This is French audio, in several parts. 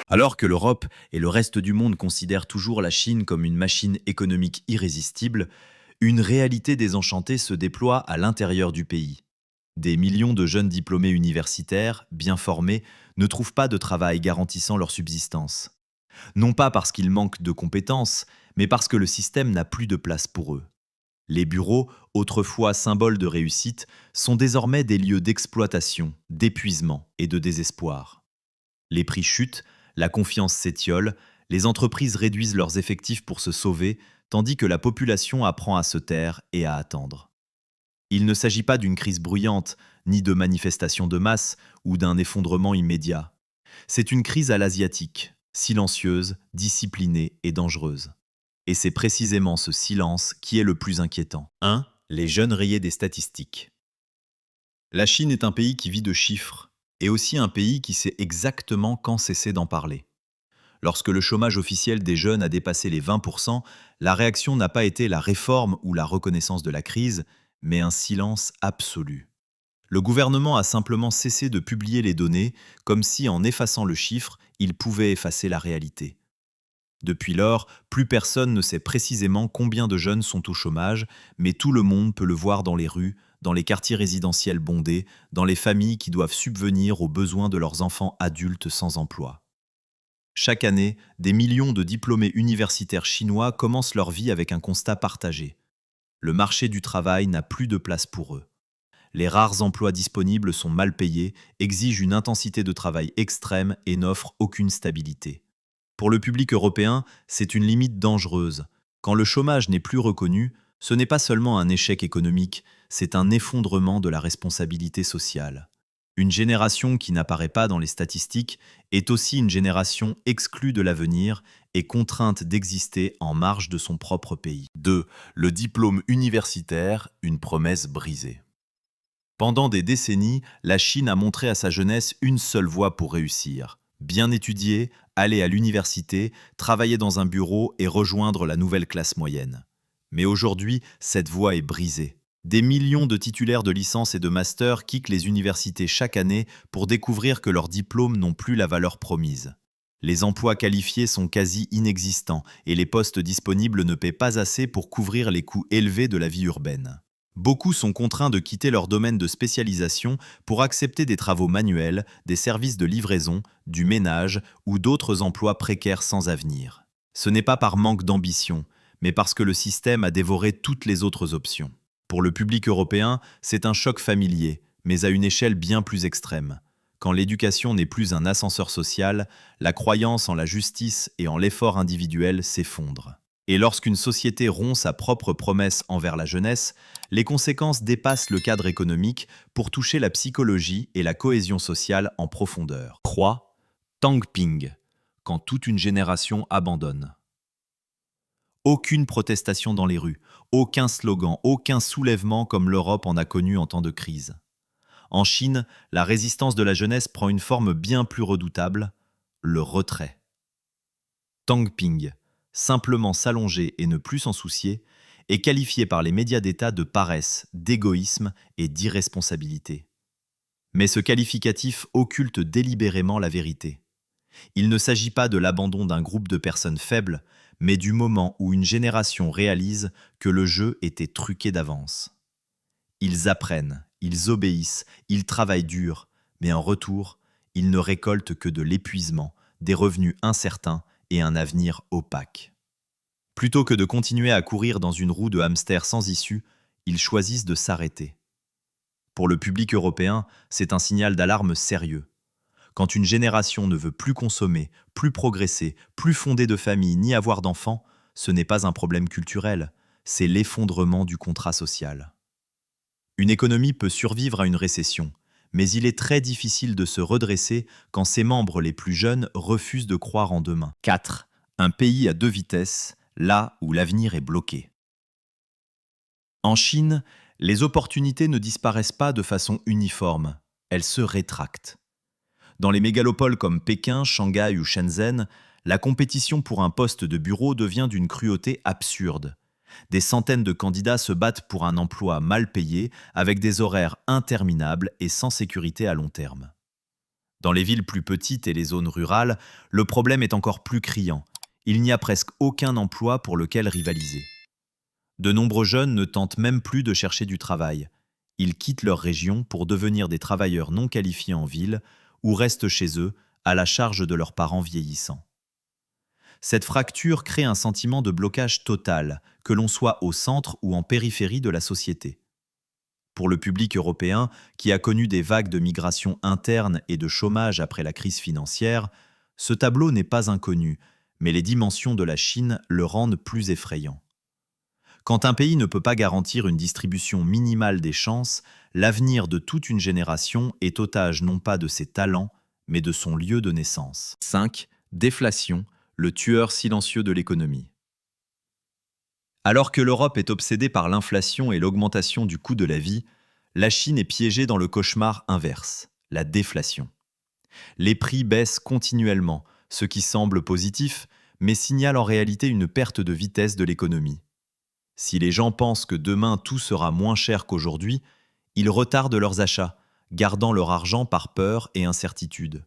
Alors que l'Europe et le reste du monde considèrent toujours la Chine comme une machine économique irrésistible, une réalité désenchantée se déploie à l'intérieur du pays. Des millions de jeunes diplômés universitaires, bien formés, ne trouvent pas de travail garantissant leur subsistance. Non pas parce qu'ils manquent de compétences, mais parce que le système n'a plus de place pour eux. Les bureaux, autrefois symboles de réussite, sont désormais des lieux d'exploitation, d'épuisement et de désespoir. Les prix chutent, la confiance s'étiole, les entreprises réduisent leurs effectifs pour se sauver, tandis que la population apprend à se taire et à attendre. Il ne s'agit pas d'une crise bruyante, ni de manifestations de masse ou d'un effondrement immédiat. C'est une crise à l'asiatique, silencieuse, disciplinée et dangereuse. Et c'est précisément ce silence qui est le plus inquiétant. 1. Les jeunes rayés des statistiques. La Chine est un pays qui vit de chiffres, et aussi un pays qui sait exactement quand cesser d'en parler. Lorsque le chômage officiel des jeunes a dépassé les 20%, la réaction n'a pas été la réforme ou la reconnaissance de la crise, mais un silence absolu. Le gouvernement a simplement cessé de publier les données, comme si en effaçant le chiffre, il pouvait effacer la réalité. Depuis lors, plus personne ne sait précisément combien de jeunes sont au chômage, mais tout le monde peut le voir dans les rues, dans les quartiers résidentiels bondés, dans les familles qui doivent subvenir aux besoins de leurs enfants adultes sans emploi. Chaque année, des millions de diplômés universitaires chinois commencent leur vie avec un constat partagé. Le marché du travail n'a plus de place pour eux. Les rares emplois disponibles sont mal payés, exigent une intensité de travail extrême et n'offrent aucune stabilité. Pour le public européen, c'est une limite dangereuse. Quand le chômage n'est plus reconnu, ce n'est pas seulement un échec économique, c'est un effondrement de la responsabilité sociale. Une génération qui n'apparaît pas dans les statistiques est aussi une génération exclue de l'avenir et contrainte d'exister en marge de son propre pays. 2. Le diplôme universitaire, une promesse brisée. Pendant des décennies, la Chine a montré à sa jeunesse une seule voie pour réussir. Bien étudier, aller à l'université, travailler dans un bureau et rejoindre la nouvelle classe moyenne. Mais aujourd'hui, cette voie est brisée. Des millions de titulaires de licence et de master quittent les universités chaque année pour découvrir que leurs diplômes n'ont plus la valeur promise. Les emplois qualifiés sont quasi inexistants et les postes disponibles ne paient pas assez pour couvrir les coûts élevés de la vie urbaine. Beaucoup sont contraints de quitter leur domaine de spécialisation pour accepter des travaux manuels, des services de livraison, du ménage ou d'autres emplois précaires sans avenir. Ce n'est pas par manque d'ambition, mais parce que le système a dévoré toutes les autres options. Pour le public européen, c'est un choc familier, mais à une échelle bien plus extrême. Quand l'éducation n'est plus un ascenseur social, la croyance en la justice et en l'effort individuel s'effondre. Et lorsqu'une société rompt sa propre promesse envers la jeunesse, les conséquences dépassent le cadre économique pour toucher la psychologie et la cohésion sociale en profondeur. 3. Tangping, quand toute une génération abandonne. Aucune protestation dans les rues, aucun slogan, aucun soulèvement comme l'Europe en a connu en temps de crise. En Chine, la résistance de la jeunesse prend une forme bien plus redoutable, le retrait. Tangping, simplement s'allonger et ne plus s'en soucier, est qualifié par les médias d'État de paresse, d'égoïsme et d'irresponsabilité. Mais ce qualificatif occulte délibérément la vérité. Il ne s'agit pas de l'abandon d'un groupe de personnes faibles, mais du moment où une génération réalise que le jeu était truqué d'avance. Ils apprennent, ils obéissent, ils travaillent dur, mais en retour, ils ne récoltent que de l'épuisement, des revenus incertains et un avenir opaque. Plutôt que de continuer à courir dans une roue de hamster sans issue, ils choisissent de s'arrêter. Pour le public européen, c'est un signal d'alarme sérieux. Quand une génération ne veut plus consommer, plus progresser, plus fonder de famille ni avoir d'enfants, ce n'est pas un problème culturel, c'est l'effondrement du contrat social. Une économie peut survivre à une récession, mais il est très difficile de se redresser quand ses membres les plus jeunes refusent de croire en demain. 4. Un pays à deux vitesses, là où l'avenir est bloqué. En Chine, les opportunités ne disparaissent pas de façon uniforme, elles se rétractent. Dans les mégalopoles comme Pékin, Shanghai ou Shenzhen, la compétition pour un poste de bureau devient d'une cruauté absurde. Des centaines de candidats se battent pour un emploi mal payé, avec des horaires interminables et sans sécurité à long terme. Dans les villes plus petites et les zones rurales, le problème est encore plus criant. Il n'y a presque aucun emploi pour lequel rivaliser. De nombreux jeunes ne tentent même plus de chercher du travail. Ils quittent leur région pour devenir des travailleurs non qualifiés en ville ou restent chez eux à la charge de leurs parents vieillissants. Cette fracture crée un sentiment de blocage total, que l'on soit au centre ou en périphérie de la société. Pour le public européen, qui a connu des vagues de migration interne et de chômage après la crise financière, ce tableau n'est pas inconnu, mais les dimensions de la Chine le rendent plus effrayant. Quand un pays ne peut pas garantir une distribution minimale des chances, l'avenir de toute une génération est otage non pas de ses talents, mais de son lieu de naissance. 5. Déflation, le tueur silencieux de l'économie. Alors que l'Europe est obsédée par l'inflation et l'augmentation du coût de la vie, la Chine est piégée dans le cauchemar inverse, la déflation. Les prix baissent continuellement, ce qui semble positif, mais signale en réalité une perte de vitesse de l'économie. Si les gens pensent que demain tout sera moins cher qu'aujourd'hui, ils retardent leurs achats, gardant leur argent par peur et incertitude.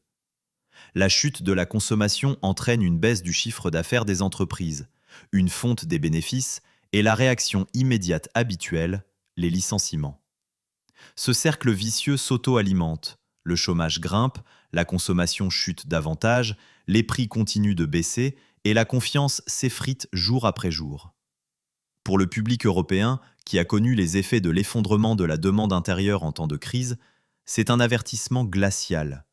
La chute de la consommation entraîne une baisse du chiffre d'affaires des entreprises, une fonte des bénéfices et la réaction immédiate habituelle, les licenciements. Ce cercle vicieux s'auto-alimente. Le chômage grimpe, la consommation chute davantage, les prix continuent de baisser et la confiance s'effrite jour après jour. Pour le public européen, qui a connu les effets de l'effondrement de la demande intérieure en temps de crise, c'est un avertissement glacial.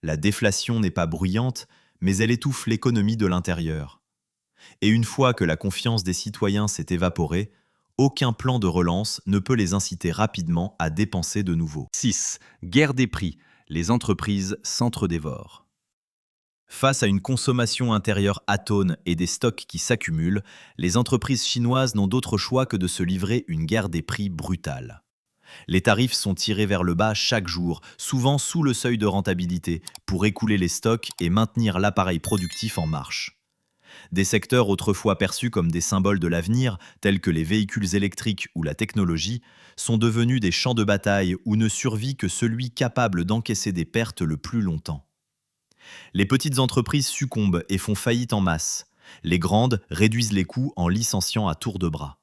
La déflation n'est pas bruyante, mais elle étouffe l'économie de l'intérieur. Et une fois que la confiance des citoyens s'est évaporée, aucun plan de relance ne peut les inciter rapidement à dépenser de nouveau. 6. Guerre des prix. Les entreprises s'entre-dévorent. Face à une consommation intérieure atone et des stocks qui s'accumulent, les entreprises chinoises n'ont d'autre choix que de se livrer une guerre des prix brutale. Les tarifs sont tirés vers le bas chaque jour, souvent sous le seuil de rentabilité, pour écouler les stocks et maintenir l'appareil productif en marche. Des secteurs autrefois perçus comme des symboles de l'avenir, tels que les véhicules électriques ou la technologie, sont devenus des champs de bataille où ne survit que celui capable d'encaisser des pertes le plus longtemps. Les petites entreprises succombent et font faillite en masse. Les grandes réduisent les coûts en licenciant à tour de bras.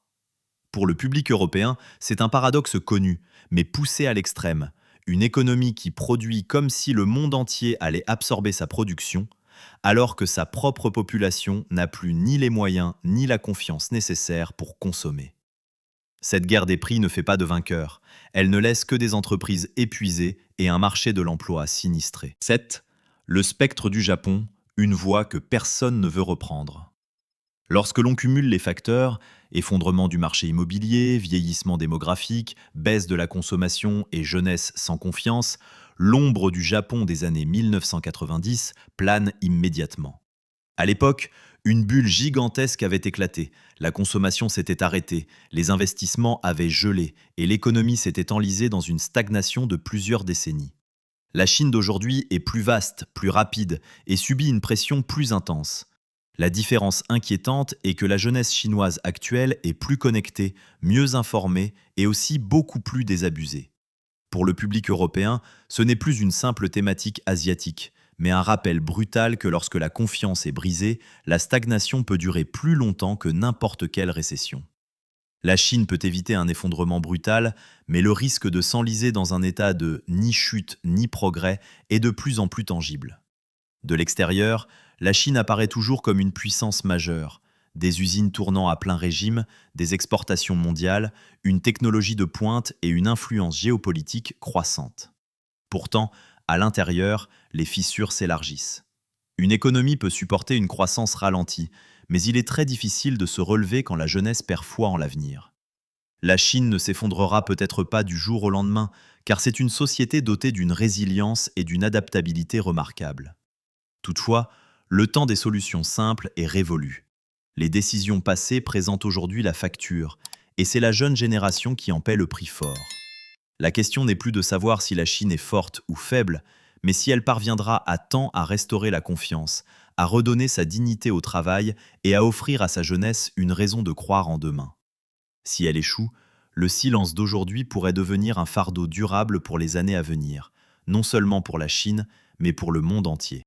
Pour le public européen, c'est un paradoxe connu, mais poussé à l'extrême. Une économie qui produit comme si le monde entier allait absorber sa production, alors que sa propre population n'a plus ni les moyens ni la confiance nécessaire pour consommer. Cette guerre des prix ne fait pas de vainqueur. Elle ne laisse que des entreprises épuisées et un marché de l'emploi sinistré. 7. Le spectre du Japon, une voie que personne ne veut reprendre. Lorsque l'on cumule les facteurs, effondrement du marché immobilier, vieillissement démographique, baisse de la consommation et jeunesse sans confiance, l'ombre du Japon des années 1990 plane immédiatement. À l'époque, une bulle gigantesque avait éclaté, la consommation s'était arrêtée, les investissements avaient gelé et l'économie s'était enlisée dans une stagnation de plusieurs décennies. La Chine d'aujourd'hui est plus vaste, plus rapide et subit une pression plus intense. La différence inquiétante est que la jeunesse chinoise actuelle est plus connectée, mieux informée et aussi beaucoup plus désabusée. Pour le public européen, ce n'est plus une simple thématique asiatique, mais un rappel brutal que lorsque la confiance est brisée, la stagnation peut durer plus longtemps que n'importe quelle récession. La Chine peut éviter un effondrement brutal, mais le risque de s'enliser dans un état de ni chute ni progrès est de plus en plus tangible. De l'extérieur, la Chine apparaît toujours comme une puissance majeure. Des usines tournant à plein régime, des exportations mondiales, une technologie de pointe et une influence géopolitique croissante. Pourtant, à l'intérieur, les fissures s'élargissent. Une économie peut supporter une croissance ralentie, mais il est très difficile de se relever quand la jeunesse perd foi en l'avenir. La Chine ne s'effondrera peut-être pas du jour au lendemain, car c'est une société dotée d'une résilience et d'une adaptabilité remarquables. Toutefois, le temps des solutions simples est révolu. Les décisions passées présentent aujourd'hui la facture, et c'est la jeune génération qui en paie le prix fort. La question n'est plus de savoir si la Chine est forte ou faible, mais si elle parviendra à temps à restaurer la confiance, à redonner sa dignité au travail et à offrir à sa jeunesse une raison de croire en demain. Si elle échoue, le silence d'aujourd'hui pourrait devenir un fardeau durable pour les années à venir, non seulement pour la Chine, mais pour le monde entier.